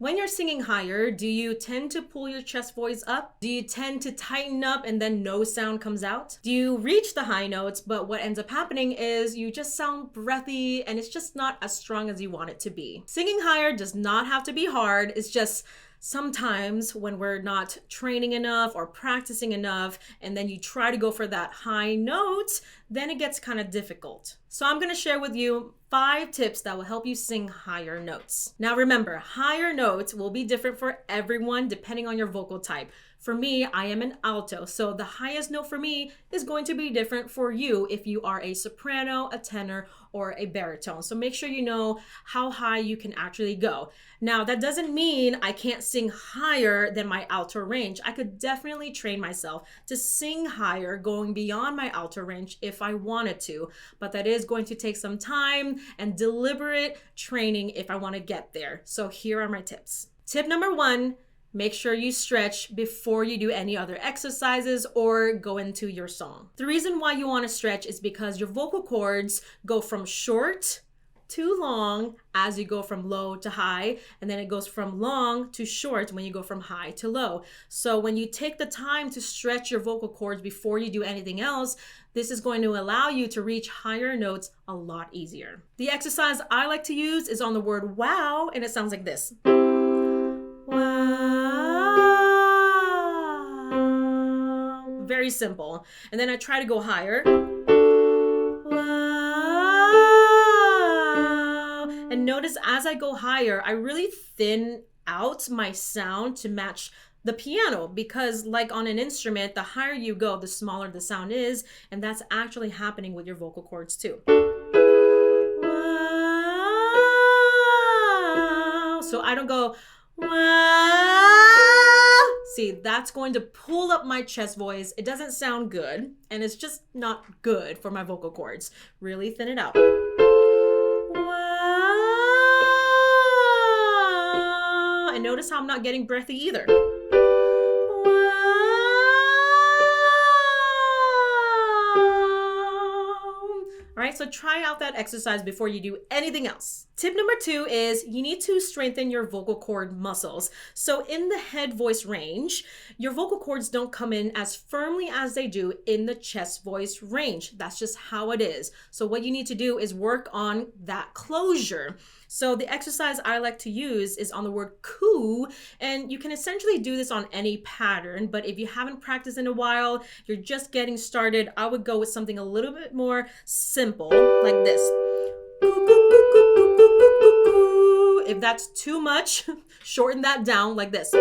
When you're singing higher, do you tend to pull your chest voice up? Do you tend to tighten up and then no sound comes out? Do you reach the high notes, but what ends up happening is you just sound breathy and it's just not as strong as you want it to be? Singing higher does not have to be hard. It's just sometimes when we're not training enough or practicing enough, and then you try to go for that high note, then it gets kind of difficult. So I'm going to share with you 5 tips that will help you sing higher notes. Now remember, higher notes will be different for everyone depending on your vocal type. For me, I am an alto, so the highest note for me is going to be different for you if you are a soprano, a tenor, or a baritone. So make sure you know how high you can actually go. Now, that doesn't mean I can't sing higher than my alto range. I could definitely train myself to sing higher, going beyond my alto range if I wanted to, but that is going to take some time and deliberate training if I want to get there. So here are my tips. Tip number 1, make sure you stretch before you do any other exercises or go into your song. The reason why you want to stretch is because your vocal cords go from short to long as you go from low to high, and then it goes from long to short when you go from high to low. So when you take the time to stretch your vocal cords before you do anything else, this is going to allow you to reach higher notes a lot easier. The exercise I like to use is on the word wow, and it sounds like this. Wow. Very simple. And then I try to go higher. Wow. And notice as I go higher, I really thin out my sound to match the piano, because like on an instrument, the higher you go, the smaller the sound is, and that's actually happening with your vocal cords too. Wow. So I don't go wow. See, that's going to pull up my chest voice. It doesn't sound good, and it's just not good for my vocal cords. Really thin it out. Wow. And notice how I'm not getting breathy either. All right, so try out that exercise before you do anything else. Tip number 2 is you need to strengthen your vocal cord muscles. So in the head voice range, your vocal cords don't come in as firmly as they do in the chest voice range. That's just how it is. So what you need to do is work on that closure. So the exercise I like to use is on the word coo, and you can essentially do this on any pattern, but if you haven't practiced in a while, you're just getting started, I would go with something a little bit more simple, like this. If that's too much, shorten that down like this.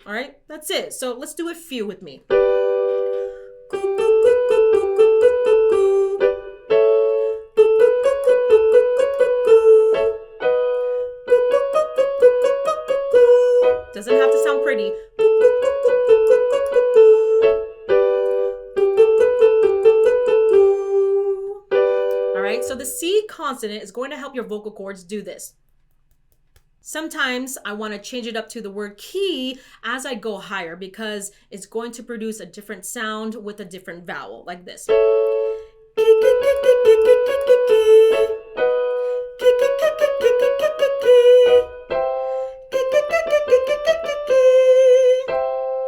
All right, that's it. So let's do a few with me. Doesn't have to sound pretty. All right, so the C consonant is going to help your vocal cords do this. Sometimes I want to change it up to the word key as I go higher because it's going to produce a different sound with a different vowel, like this.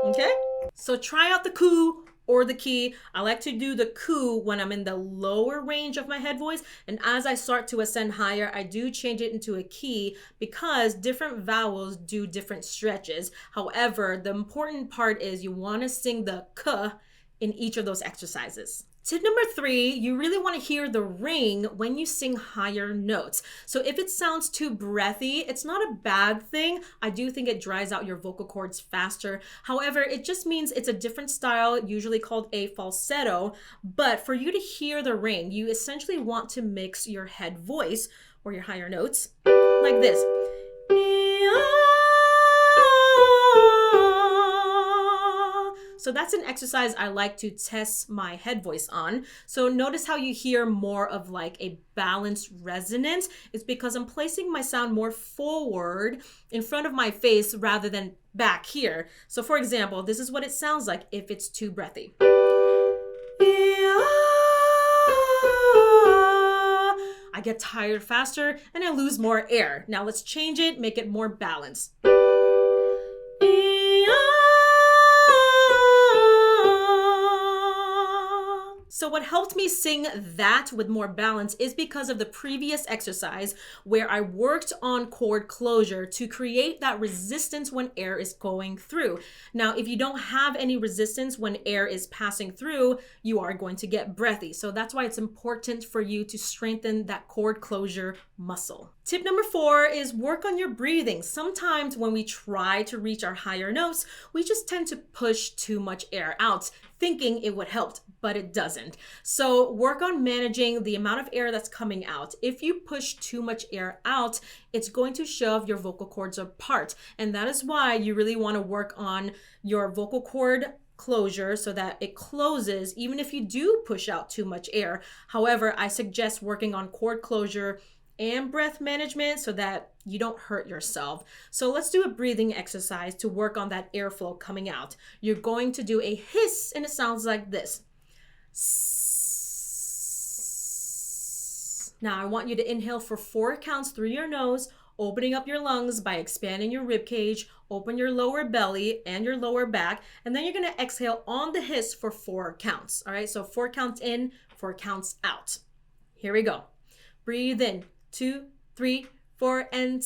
Okay, so try out the coo or the key. I like to do the coo when I'm in the lower range of my head voice, and as I start to ascend higher, I do change it into a key because different vowels do different stretches. However, the important part is you want to sing the k in each of those exercises. Tip number 3, you really want to hear the ring when you sing higher notes. So if it sounds too breathy, it's not a bad thing. I do think it dries out your vocal cords faster. However, it just means it's a different style, usually called a falsetto. But for you to hear the ring, you essentially want to mix your head voice or your higher notes like this. So that's an exercise I like to test my head voice on. So notice how you hear more of like a balanced resonance. It's because I'm placing my sound more forward in front of my face rather than back here. So for example, this is what it sounds like if it's too breathy. I get tired faster and I lose more air. Now let's change it, make it more balanced. So what helped me sing that with more balance is because of the previous exercise where I worked on chord closure to create that resistance when air is going through. Now, if you don't have any resistance when air is passing through, you are going to get breathy. So that's why it's important for you to strengthen that chord closure muscle. Tip number 4 is work on your breathing. Sometimes when we try to reach our higher notes, we just tend to push too much air out, thinking it would help, but it doesn't. So work on managing the amount of air that's coming out. If you push too much air out, it's going to shove your vocal cords apart. And that is why you really want to work on your vocal cord closure so that it closes even if you do push out too much air. However, I suggest working on cord closure and breath management so that you don't hurt yourself. So let's do a breathing exercise to work on that airflow coming out. You're going to do a hiss and it sounds like this. Now I want you to inhale for 4 counts through your nose, opening up your lungs by expanding your rib cage, open your lower belly and your lower back, and then you're going to exhale on the hiss for 4 counts. All right, so 4 counts in, 4 counts out. Here we go. Breathe in. 2, 3, 4, and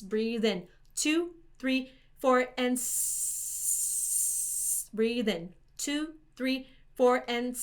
breathe in. 2, 3, 4, and breathe in. 2, 3, 4, and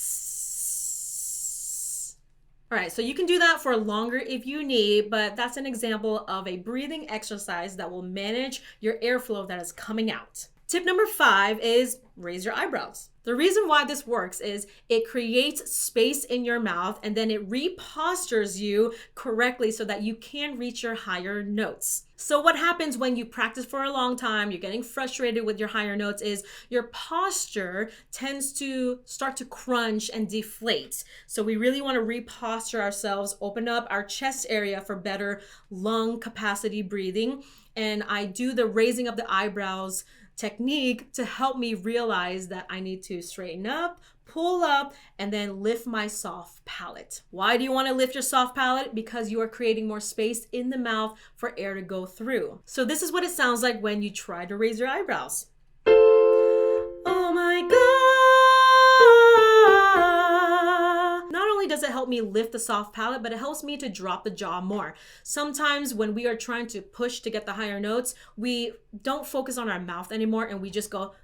all right, so you can do that for longer if you need, but that's an example of a breathing exercise that will manage your airflow that is coming out. Tip number 5 is raise your eyebrows. The reason why this works is it creates space in your mouth and then it repostures you correctly so that you can reach your higher notes. So what happens when you practice for a long time, you're getting frustrated with your higher notes, is your posture tends to start to crunch and deflate. So we really want to reposture ourselves, open up our chest area for better lung capacity breathing. And I do the raising of the eyebrows technique to help me realize that I need to straighten up, pull up, and then lift my soft palate. Why do you want to lift your soft palate? Because you are creating more space in the mouth for air to go through. So this is what it sounds like when you try to raise your eyebrows. Oh my God. Not only does it help me lift the soft palate, but it helps me to drop the jaw more. Sometimes when we are trying to push to get the higher notes, we don't focus on our mouth anymore and we just go,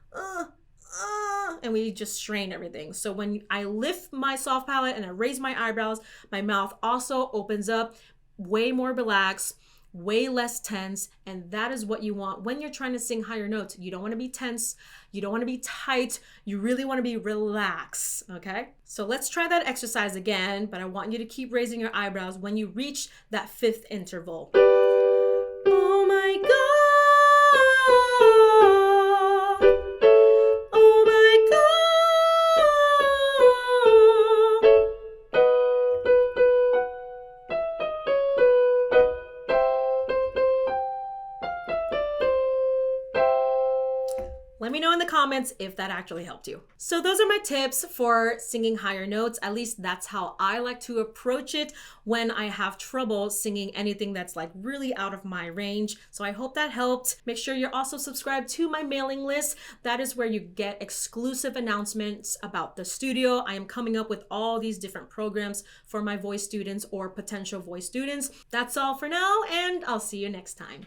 and we just strain everything. So when I lift my soft palate and I raise my eyebrows, my mouth also opens up, way more relaxed, way less tense, and that is what you want when you're trying to sing higher notes. You don't want to be tense, you don't want to be tight, you really want to be relaxed, okay? So let's try that exercise again, but I want you to keep raising your eyebrows when you reach that 5th interval. Oh my God. Oh my God. Let me know in the comments if that actually helped you. So those are my tips for singing higher notes. At least that's how I like to approach it when I have trouble singing anything that's like really out of my range. So I hope that helped. Make sure you're also subscribed to my mailing list. That is where you get exclusive announcements about the studio. I am coming up with all these different programs for my voice students or potential voice students. That's all for now, and I'll see you next time.